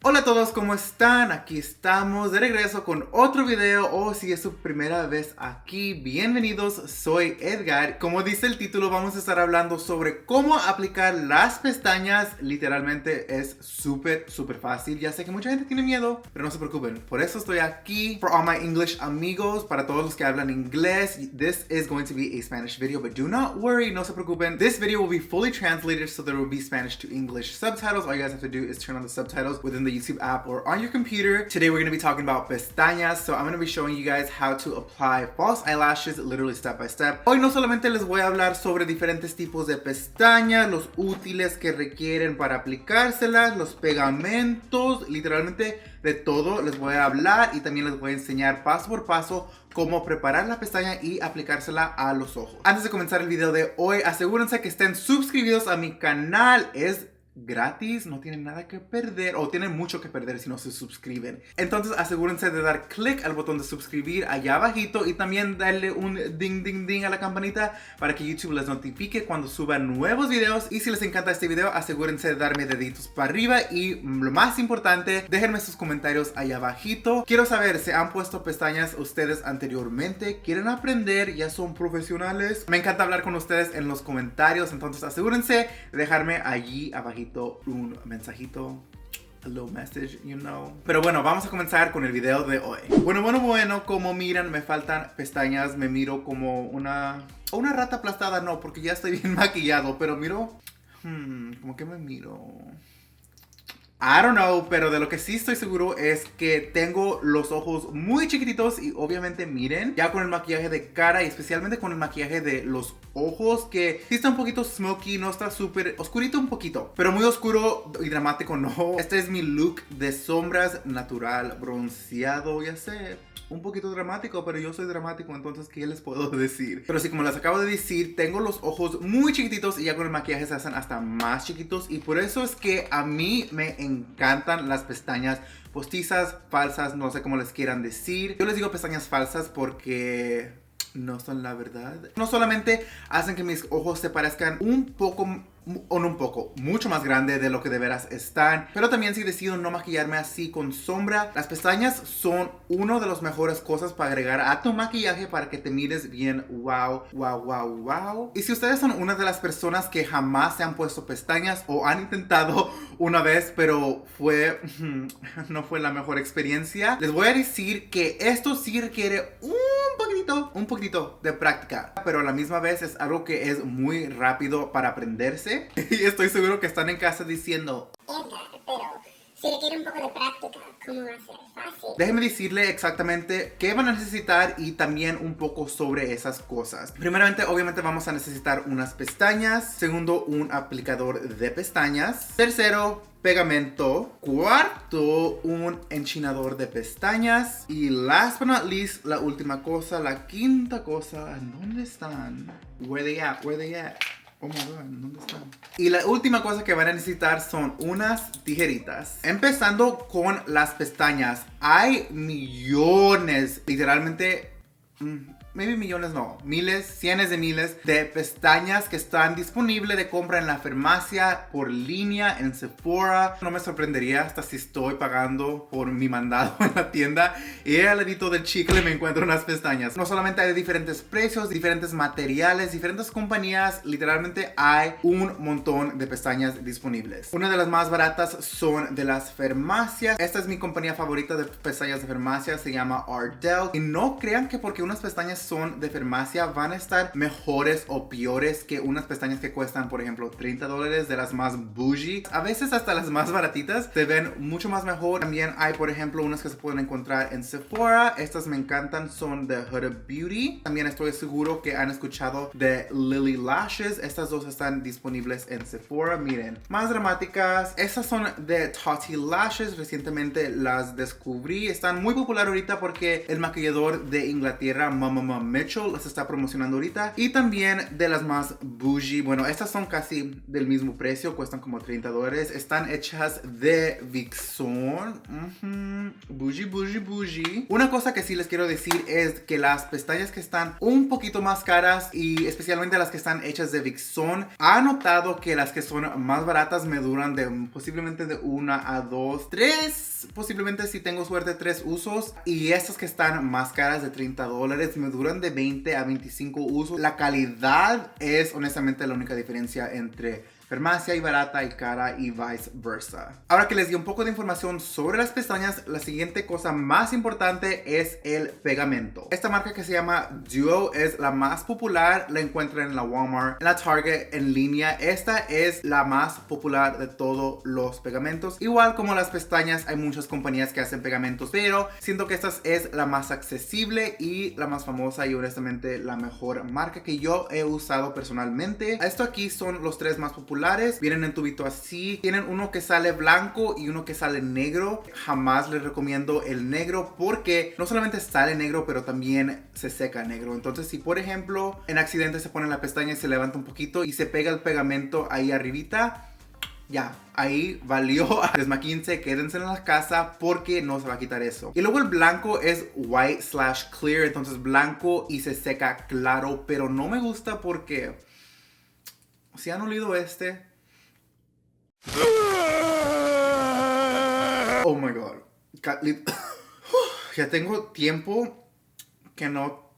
Hola a todos, ¿cómo están? Aquí estamos de regreso con otro video, o si es su primera vez aquí, bienvenidos, soy Edgar. Como dice el título, vamos a estar hablando sobre cómo aplicar las pestañas. Literalmente es súper fácil. Ya sé que mucha gente tiene miedo, pero no se preocupen, por eso estoy aquí. For all my English amigos, para todos los que hablan inglés, this is going to be a Spanish video, but do not worry, no se preocupen. This video will be fully translated, so there will be Spanish to English subtitles. All you guys have to do is turn on the subtitles within the YouTube app or on your computer. Today we're going to be talking about pestañas, so I'm going to be showing you guys how to apply false eyelashes literally step by step. Hoy no solamente les voy a hablar sobre diferentes tipos de pestañas, los útiles que requieren para aplicárselas, los pegamentos, literalmente de todo les voy a hablar, y también les voy a enseñar paso por paso cómo preparar la pestaña y aplicársela a los ojos. Antes de comenzar el video de hoy, asegúrense que estén suscribidos a mi canal. Es gratis, no tienen nada que perder, o tienen mucho que perder si no se suscriben. Entonces asegúrense de dar clic al botón de suscribir allá abajito, y también darle un ding a la campanita para que YouTube les notifique cuando suban nuevos videos. Y si les encanta este video, asegúrense de darme deditos para arriba, y lo más importante, déjenme sus comentarios allá abajito. Quiero saber, ¿se han puesto pestañas ustedes anteriormente? ¿Quieren aprender? ¿Ya son profesionales? Me encanta hablar con ustedes en los comentarios, entonces asegúrense de dejarme allí abajito un mensajito, a little message, you know. Pero bueno, vamos a comenzar con el video de hoy. Bueno, como miran, me faltan pestañas, me miro como una rata aplastada, no, porque ya estoy bien maquillado, pero miro, ¿cómo que me miro? I don't know, pero de lo que sí estoy seguro es que tengo los ojos muy chiquititos, y obviamente miren, ya con el maquillaje de cara y especialmente con el maquillaje de los ojos, que sí está un poquito smoky, no está súper oscurito, un poquito, pero muy oscuro y dramático no. Este es mi look de sombras natural, bronceado, ya sé, un poquito dramático, pero yo soy dramático, entonces ¿qué les puedo decir? Pero sí, como les acabo de decir, tengo los ojos muy chiquititos, y ya con el maquillaje se hacen hasta más chiquitos, y por eso es que a mí me encantan las pestañas postizas, falsas, no sé cómo les quieran decir. Yo les digo pestañas falsas porque no son la verdad. No solamente hacen que mis ojos se parezcan un poco, o no un poco, mucho más grande de lo que de veras están, pero también si decido no maquillarme así con sombra, las pestañas son una de las mejores cosas para agregar a tu maquillaje para que te mires bien wow. Y si ustedes son una de las personas que jamás se han puesto pestañas, o han intentado una vez pero no fue la mejor experiencia, les voy a decir que esto sí requiere un poquito de práctica, pero a la misma vez es algo que es muy rápido para aprenderse. Y estoy seguro que están en casa diciendo, Edgar, pero si requiere un poco de práctica, ¿cómo va a ser fácil? déjenme decirle exactamente qué van a necesitar y también un poco sobre esas cosas. Primeramente, obviamente vamos a necesitar unas pestañas. Segundo, un aplicador de pestañas. Tercero, pegamento. Cuarto, un enchinador de pestañas. Y last but not least, la última cosa, la quinta cosa. ¿Dónde están? Where they at? Oh my god, ¿dónde están? Y la última cosa que van a necesitar son unas tijeritas. Empezando con las pestañas. Hay millones, literalmente, maybe millones no, miles, cientos de miles de pestañas que están disponibles de compra en la farmacia, por línea, en Sephora. No me sorprendería hasta si estoy pagando por mi mandado en la tienda y al ladito del chicle me encuentro unas pestañas. No solamente hay de diferentes precios, diferentes materiales, diferentes compañías, literalmente hay un montón de pestañas disponibles. Una de las más baratas son de las farmacias. Esta es mi compañía favorita de pestañas de farmacia, se llama Ardell. Y no crean que porque unas pestañas son de farmacia van a estar mejores o peores que unas pestañas que cuestan, por ejemplo, $30 de las más bougie. A veces hasta las más baratitas se ven mucho más mejor. También hay, por ejemplo, unas que se pueden encontrar en Sephora. Estas me encantan, son de Huda Beauty. También estoy seguro que han escuchado de Lily Lashes. Estas dos están disponibles en Sephora. Miren, más dramáticas. Estas son de Tati Lashes. Recientemente las descubrí. Están muy popular ahorita porque el maquillador de Inglaterra, Mama llama Mitchell, las está promocionando ahorita. Y también de las más bougie, bueno, estas son casi del mismo precio, cuestan como $30. Están hechas de Vixon. Bougie, bougie, bougie. Una cosa que sí les quiero decir es que las pestañas que están un poquito más caras y especialmente las que están hechas de Vixon, ha notado que las que son más baratas me duran de posiblemente de 1 a 2, 3, posiblemente si tengo suerte 3 usos, y estas que están más caras de $30 me duran de 20 a 25 usos. La calidad es honestamente la única diferencia entre farmacia y barata y cara y viceversa. Ahora que les di un poco de información sobre las pestañas, la siguiente cosa más importante es el pegamento. Esta marca que se llama Duo es la más popular, la encuentran en la Walmart, en la Target, en línea. Esta es la más popular de todos los pegamentos. Igual como las pestañas, hay muchas compañías que hacen pegamentos, pero siento que esta es la más accesible y la más famosa y honestamente la mejor marca que yo he usado personalmente. Esto aquí son los 3 más populares. Vienen en tubito así. Tienen uno que sale blanco y uno que sale negro. Jamás les recomiendo el negro porque no solamente sale negro, pero también se seca negro. Entonces, si por ejemplo en accidente se pone la pestaña y se levanta un poquito y se pega el pegamento ahí arribita, ya, ahí valió. Desmaquínense, quédense en la casa porque no se va a quitar eso. Y luego el blanco es white/clear, entonces blanco y se seca claro, pero no me gusta porque si han olido este, oh my god, ya tengo tiempo que no,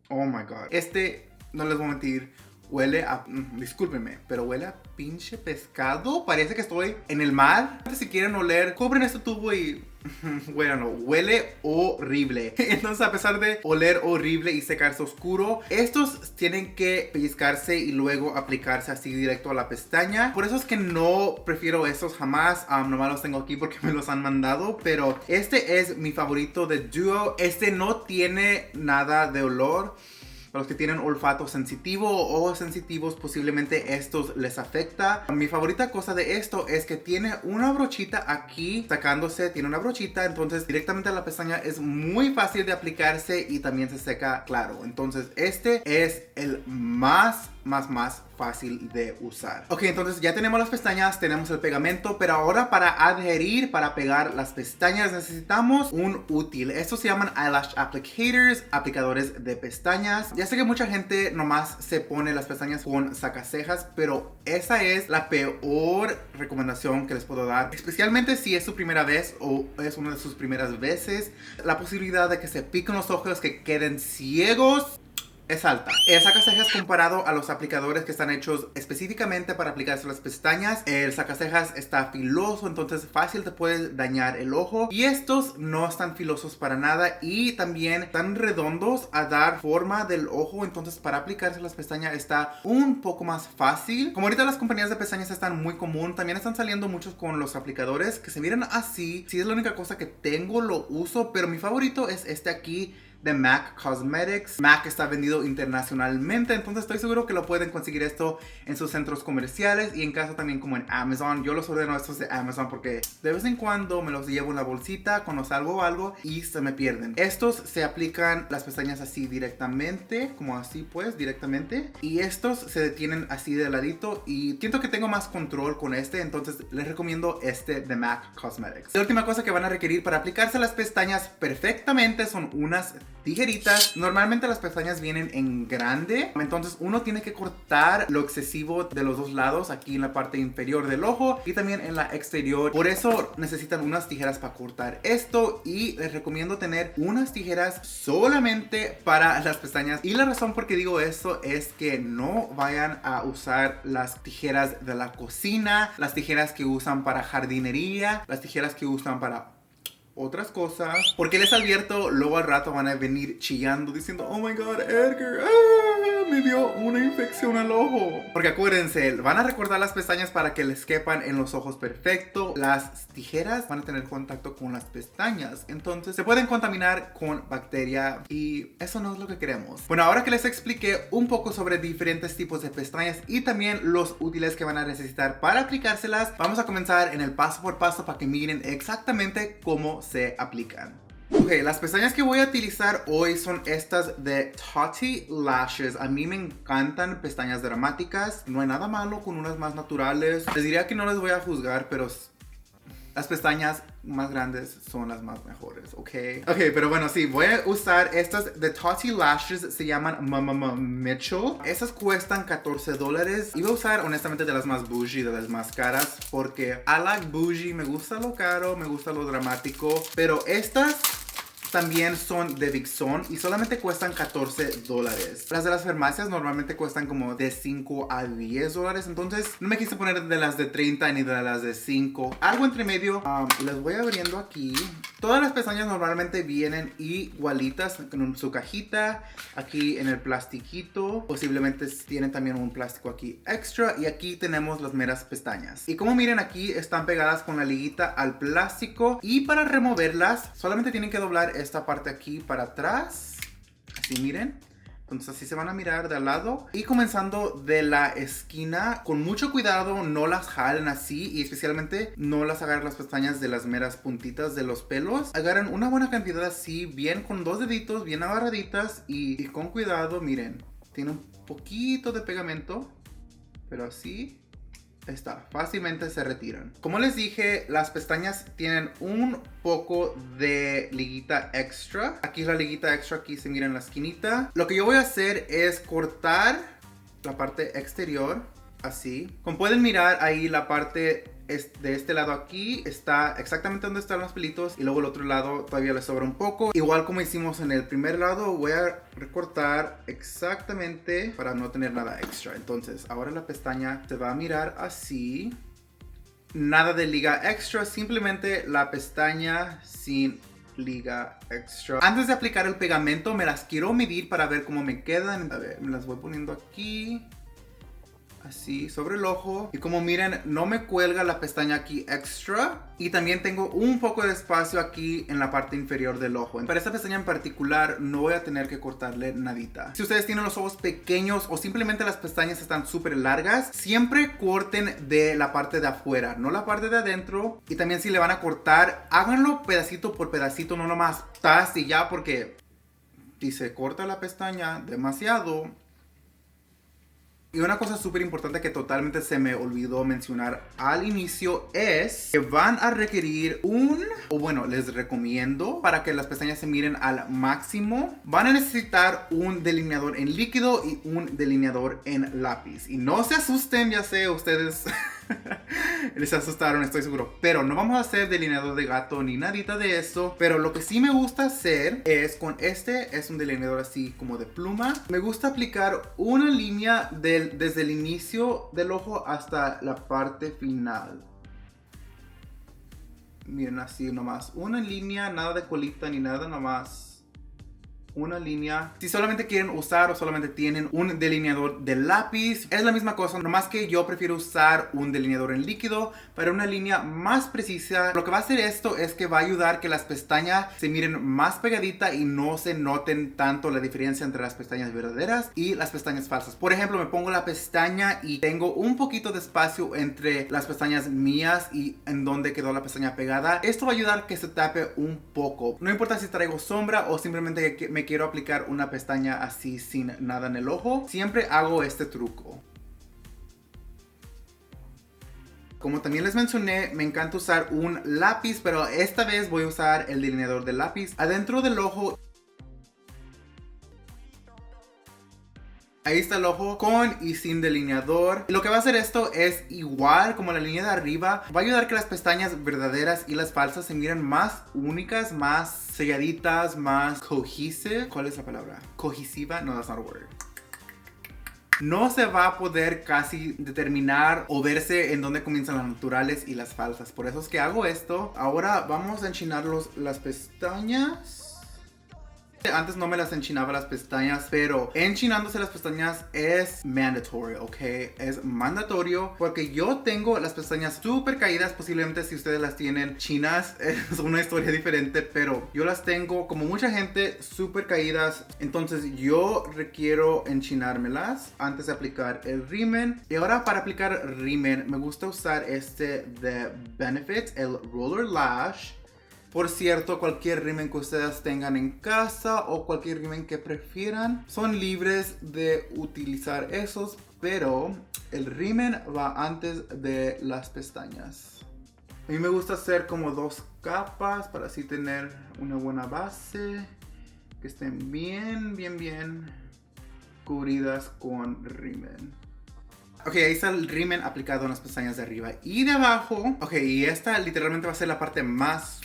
oh my god, este, no les voy a mentir, huele a, discúlpenme, pero huele a pinche pescado. Parece que estoy en el mar. Si quieren oler, compren este tubo y bueno, huele horrible. Entonces, a pesar de oler horrible y secarse oscuro, estos tienen que pellizcarse y luego aplicarse así directo a la pestaña. Por eso es que no prefiero estos jamás. Nomás los tengo aquí porque me los han mandado. Pero este es mi favorito de Duo. Este no tiene nada de olor. Para los que tienen olfato sensitivo o ojos sensitivos, posiblemente estos les afecta. Mi favorita cosa de esto es que tiene una brochita aquí sacándose, tiene una brochita, entonces directamente a la pestaña es muy fácil de aplicarse y también se seca claro. Entonces este es el más fácil de usar. Ok, entonces ya tenemos las pestañas, tenemos el pegamento, pero ahora para adherir, para pegar las pestañas necesitamos un útil. Estos se llaman eyelash applicators, aplicadores de pestañas. Ya sé que mucha gente nomás se pone las pestañas con sacacejas, pero esa es la peor recomendación que les puedo dar, especialmente si es su primera vez o es una de sus primeras veces. La posibilidad de que se piquen los ojos, que queden ciegos, es alta. El sacacejas comparado a los aplicadores que están hechos específicamente para aplicarse las pestañas, el sacacejas está filoso, entonces fácil te puede dañar el ojo, y estos no están filosos para nada y también están redondos a dar forma del ojo, entonces para aplicarse las pestañas está un poco más fácil. Como ahorita las compañías de pestañas están muy común, también están saliendo muchos con los aplicadores que se miran así. Si es la única cosa que tengo, lo uso, pero mi favorito es este aquí de MAC Cosmetics. MAC está vendido internacionalmente, entonces estoy seguro que lo pueden conseguir esto en sus centros comerciales y en casa también como en Amazon. Yo los ordeno estos de Amazon porque de vez en cuando me los llevo en la bolsita cuando salgo o algo y se me pierden. Estos se aplican las pestañas así directamente, como así pues, directamente, y estos se detienen así de ladito y siento que tengo más control con este, entonces les recomiendo este de MAC Cosmetics. La última cosa que van a requerir para aplicarse las pestañas perfectamente son unas tijeritas. Normalmente las pestañas vienen en grande, entonces uno tiene que cortar lo excesivo de los dos lados, aquí en la parte inferior del ojo y también en la exterior. Por eso necesitan unas tijeras para cortar esto y les recomiendo tener unas tijeras solamente para las pestañas. Y la razón por qué digo esto es que no vayan a usar las tijeras de la cocina, las tijeras que usan para jardinería, las tijeras que usan para otras cosas, porque les advierto, luego al rato van a venir chillando diciendo: oh my god, Edgar, me dio una infección al ojo. Porque acuérdense, van a recortar las pestañas para que les quepan en los ojos perfecto. Las tijeras van a tener contacto con las pestañas, entonces se pueden contaminar con bacteria y eso no es lo que queremos. Bueno, ahora que les expliqué un poco sobre diferentes tipos de pestañas y también los útiles que van a necesitar para aplicárselas, vamos a comenzar en el paso por paso para que miren exactamente cómo se aplican. Ok, las pestañas que voy a utilizar hoy son estas de Tati Lashes. A mí me encantan pestañas dramáticas. No hay nada malo con unas más naturales. Les diría que no les voy a juzgar, pero las pestañas más grandes son las más mejores, ¿ok? Ok, pero bueno, sí, voy a usar estas de Tati Lashes, se llaman Mitchell. Esas cuestan $14. Y voy a usar, honestamente, de las más bougie, de las más caras, porque I like bougie, me gusta lo caro, me gusta lo dramático, pero estas también son de Big Son y solamente cuestan $14. Las de las farmacias normalmente cuestan como de $5 a $10. Entonces no me quise poner de las de 30 ni de las de 5. Algo entre medio. Les voy abriendo aquí. Todas las pestañas normalmente vienen igualitas con su cajita. Aquí en el plastiquito. Posiblemente tienen también un plástico aquí extra. Y aquí tenemos las meras pestañas. Y como miren, aquí están pegadas con la liguita al plástico. Y para removerlas solamente tienen que doblar esta parte aquí para atrás, así miren. Entonces así se van a mirar de al lado y comenzando de la esquina, con mucho cuidado, no las jalen así y especialmente no las agarren las pestañas de las meras puntitas de los pelos. Agarran una buena cantidad así, bien con 2 deditos, bien agarraditas y con cuidado, miren, tiene un poquito de pegamento, pero así está, fácilmente se retiran. Como les dije, las pestañas tienen un poco de liguita extra. Aquí es la liguita extra, aquí se mira en la esquinita. Lo que yo voy a hacer es cortar la parte exterior, así. Como pueden mirar ahí, la parte de este lado aquí está exactamente donde están los pelitos y luego el otro lado todavía le sobra un poco. Igual como hicimos en el primer lado, voy a recortar exactamente para no tener nada extra. Entonces ahora la pestaña se va a mirar así. Nada de liga extra, simplemente la pestaña sin liga extra. Antes de aplicar el pegamento me las quiero medir para ver cómo me quedan. A ver, me las voy poniendo aquí. Así, sobre el ojo. Y como miren, no me cuelga la pestaña aquí extra. Y también tengo un poco de espacio aquí en la parte inferior del ojo. Para esta pestaña en particular, no voy a tener que cortarle nadita. Si ustedes tienen los ojos pequeños o simplemente las pestañas están súper largas, siempre corten de la parte de afuera, no la parte de adentro. Y también si le van a cortar, háganlo pedacito por pedacito, no nomás tas y ya, porque si se corta la pestaña demasiado. Y una cosa súper importante que totalmente se me olvidó mencionar al inicio es que van a requerir les recomiendo para que las pestañas se miren al máximo. Van a necesitar un delineador en líquido y un delineador en lápiz. Y no se asusten, ya sé, ustedes les asustaron, estoy seguro. Pero no vamos a hacer delineador de gato ni nadita de eso. Pero lo que sí me gusta hacer es con es un delineador así como de pluma. Me gusta aplicar una línea desde el inicio del ojo hasta la parte final. Miren, así nomás. Una línea, nada de colita ni nada, nomás una línea. Si solamente quieren usar o solamente tienen un delineador de lápiz, es la misma cosa, nomás que yo prefiero usar un delineador en líquido para una línea más precisa. Lo que va a hacer esto es que va a ayudar que las pestañas se miren más pegadita y no se noten tanto la diferencia entre las pestañas verdaderas y las pestañas falsas. Por ejemplo, me pongo la pestaña y tengo un poquito de espacio entre las pestañas mías y en donde quedó la pestaña pegada. Esto va a ayudar que se tape un poco. No importa si traigo sombra o simplemente que me quiero aplicar una pestaña así sin nada en el ojo, siempre hago este truco. Como también les mencioné, me encanta usar un lápiz, pero esta vez voy a usar el delineador de lápiz adentro del ojo. Ahí está el ojo con y sin delineador. Lo que va a hacer esto es igual como la línea de arriba. Va a ayudar que las pestañas verdaderas y las falsas se miren más únicas, más selladitas, más cohesive. ¿Cuál es la palabra? Cohesiva. No, that's not a word. No se va a poder casi determinar o verse en dónde comienzan las naturales y las falsas. Por eso es que hago esto. Ahora vamos a enchinar las pestañas. Antes no me las enchinaba las pestañas, pero enchinándose las pestañas es mandatory, ¿ok? Es mandatorio porque yo tengo las pestañas súper caídas. Posiblemente si ustedes las tienen chinas es una historia diferente, pero yo las tengo como mucha gente súper caídas. Entonces yo requiero enchinármelas antes de aplicar el rímel. Y ahora para aplicar rímel me gusta usar este de Benefit, el Roller Lash. Por cierto, cualquier rímel que ustedes tengan en casa o cualquier rímel que prefieran, son libres de utilizar esos, pero el rímel va antes de las pestañas. A mí me gusta hacer como 2 capas para así tener una buena base, que estén bien cubridas con rímel. Ok, ahí está el rímel aplicado en las pestañas de arriba y de abajo. Ok, y esta literalmente va a ser la parte más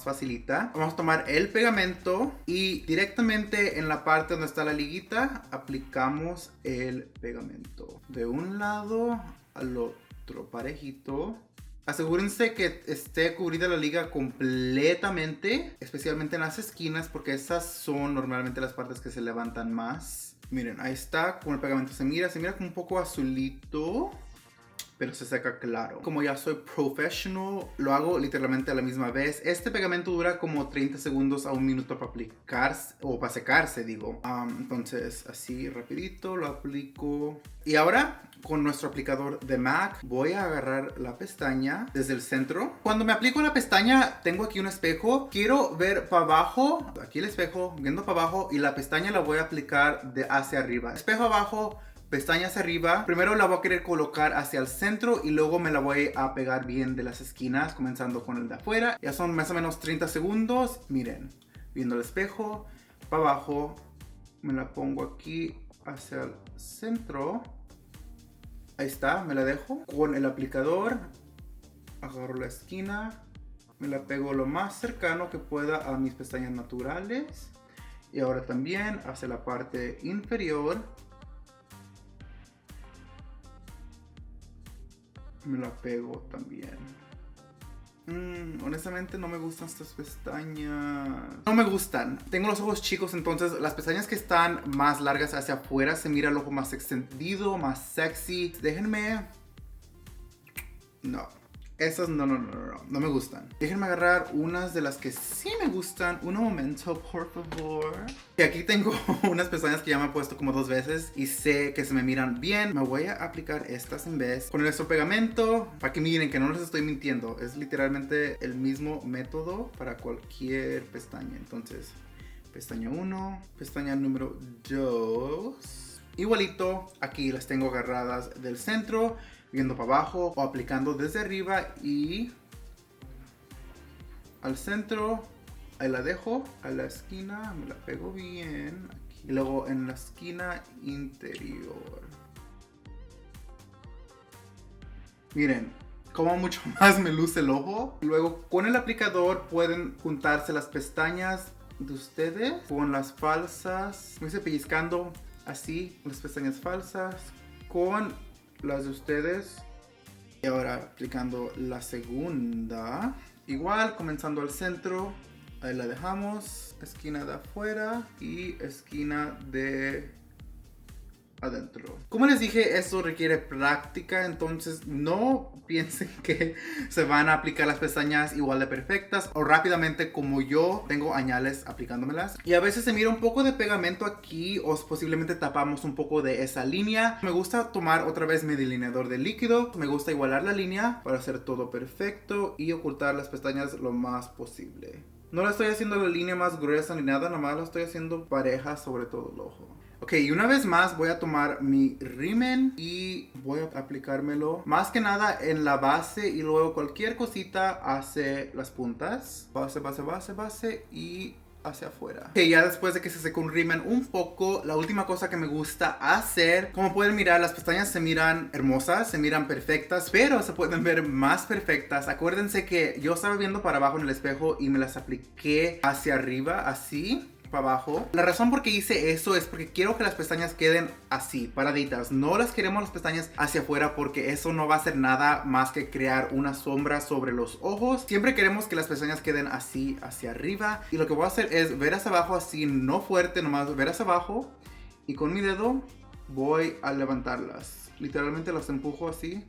facilita. Vamos a tomar el pegamento y directamente en la parte donde está la liguita aplicamos el pegamento de un lado al otro parejito. Asegúrense que esté cubrida la liga completamente, especialmente en las esquinas, porque esas son normalmente las partes que se levantan más. Miren, ahí está, como el pegamento se mira como un poco azulito, pero se seca claro. Como ya soy professional, lo hago literalmente a la misma vez. Este pegamento dura como 30 segundos a 1 minuto para aplicarse, o para secarse, digo. Entonces, así rapidito lo aplico. Y ahora, con nuestro aplicador de MAC, voy a agarrar la pestaña desde el centro. Cuando me aplico la pestaña, tengo aquí un espejo. Quiero ver para abajo, aquí el espejo, viendo para abajo, y la pestaña la voy a aplicar de hacia arriba. Espejo abajo, pestaña hacia arriba. Primero la voy a querer colocar hacia el centro y luego me la voy a pegar bien de las esquinas, comenzando con el de afuera. Ya son más o menos 30 segundos. Miren, viendo el espejo, para abajo, me la pongo aquí hacia el centro. Ahí está, me la dejo. Con el aplicador, agarro la esquina, me la pego lo más cercano que pueda a mis pestañas naturales. Y ahora también hacia la parte inferior. Me la pego también. Honestamente no me gustan estas pestañas. No me gustan. Tengo los ojos chicos, entonces las pestañas que están más largas hacia afuera se mira el ojo más extendido, más sexy. Déjenme... No. Esas no me gustan. Déjenme agarrar unas de las que sí me gustan. Un momento, por favor. Y aquí tengo unas pestañas que ya me he puesto como 2 veces y sé que se me miran bien. Me voy a aplicar estas en vez. Con nuestro pegamento, para que miren que no les estoy mintiendo. Es literalmente el mismo método para cualquier pestaña. Entonces, pestaña 1, pestaña número 2. Igualito, aquí las tengo agarradas del centro, viendo para abajo o aplicando desde arriba y al centro. Ahí la dejo, a la esquina me la pego bien aquí. Y luego en la esquina interior. Miren cómo mucho más me luce el ojo. Luego con el aplicador pueden juntarse las pestañas de ustedes con las falsas. Me estoy pellizcando así las pestañas falsas con las de ustedes. Y ahora aplicando la segunda. Igual comenzando al centro. Ahí la dejamos. Esquina de afuera y esquina de adentro. Como les dije, esto requiere práctica, entonces no piensen que se van a aplicar las pestañas igual de perfectas o rápidamente como yo. Tengo añales aplicándomelas y a veces se mira un poco de pegamento aquí o posiblemente tapamos un poco de esa línea. Me gusta tomar otra vez mi delineador de líquido. Me gusta igualar la línea para hacer todo perfecto y ocultar las pestañas lo más posible. No la estoy haciendo la línea más gruesa ni nada, nada más la estoy haciendo pareja sobre todo el ojo. Ok, y una vez más voy a tomar mi rímel y voy a aplicármelo más que nada en la base y luego cualquier cosita hacia las puntas. Base, base, base, base y hacia afuera. Ok, ya después de que se secó un rímel un poco, la última cosa que me gusta hacer, como pueden mirar, las pestañas se miran hermosas, se miran perfectas, pero se pueden ver más perfectas. Acuérdense que yo estaba viendo para abajo en el espejo y me las apliqué hacia arriba, así. Para abajo. La razón por qué hice eso es porque quiero que las pestañas queden así, paraditas. No las queremos las pestañas hacia afuera porque eso no va a hacer nada más que crear una sombra sobre los ojos. Siempre queremos que las pestañas queden así, hacia arriba. Y lo que voy a hacer es ver hacia abajo así, no fuerte, nomás ver hacia abajo. Y con mi dedo voy a levantarlas. Literalmente las empujo así.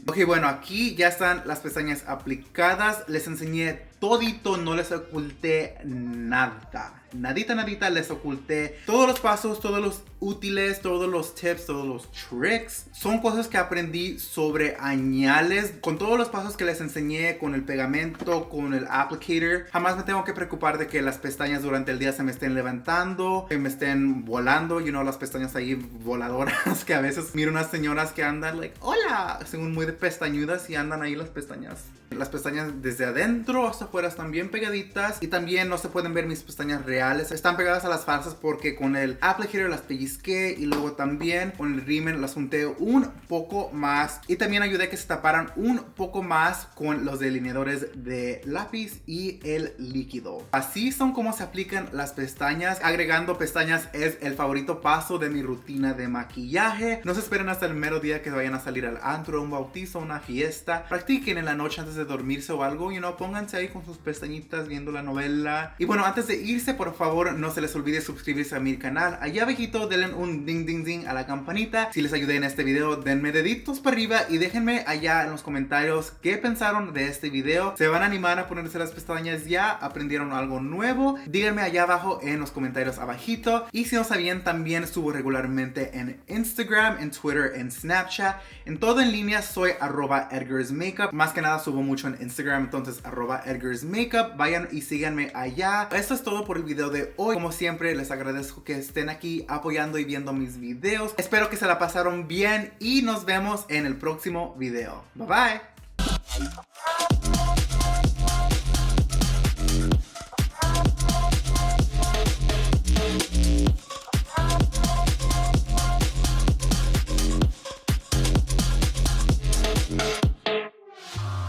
Ok, bueno, aquí ya están las pestañas aplicadas. Les enseñé todito, no les oculté nada. nadita les oculté todos los pasos, todos los útiles, todos los tips, todos los tricks. Son cosas que aprendí sobre añales, con todos los pasos que les enseñé, con el pegamento, con el applicator. Jamás me tengo que preocupar de que las pestañas durante el día se me estén levantando, que me estén volando, las pestañas ahí voladoras, que a veces miro unas señoras que andan like, hola, según muy de pestañudas y andan ahí las pestañas. Las pestañas desde adentro hasta afuera están bien pegaditas y también no se pueden ver mis pestañas reales. Están pegadas a las falsas porque con el applicator las pellizqué y luego también con el rímel las junté un poco más y también ayudé a que se taparan un poco más con los delineadores de lápiz y el líquido. Así son como se aplican las pestañas. Agregando pestañas es el favorito paso de mi rutina de maquillaje. No se esperen hasta el mero día que vayan a salir al antro, un bautizo, una fiesta. Practiquen en la noche antes de dormirse o algo, pónganse ahí con sus pestañitas viendo la novela. Y bueno, antes de irse, por favor, no se les olvide suscribirse a mi canal. Allá abajito denle un ding ding ding a la campanita. Si les ayudé en este video, denme deditos para arriba y déjenme allá en los comentarios qué pensaron de este video. ¿Se van a animar a ponerse las pestañas ya? ¿Aprendieron algo nuevo? Díganme allá abajo en los comentarios abajito. Y si no sabían, también subo regularmente en Instagram, en Twitter, en Snapchat. En todo en línea soy @EdgarsMakeup. Más que nada subo mucho en Instagram, entonces @EdgarsMakeup. Vayan y síganme allá. Esto es todo por el video de hoy. Como siempre, les agradezco que estén aquí apoyando y viendo mis videos. Espero que se la pasaron bien y nos vemos en el próximo video. Bye bye.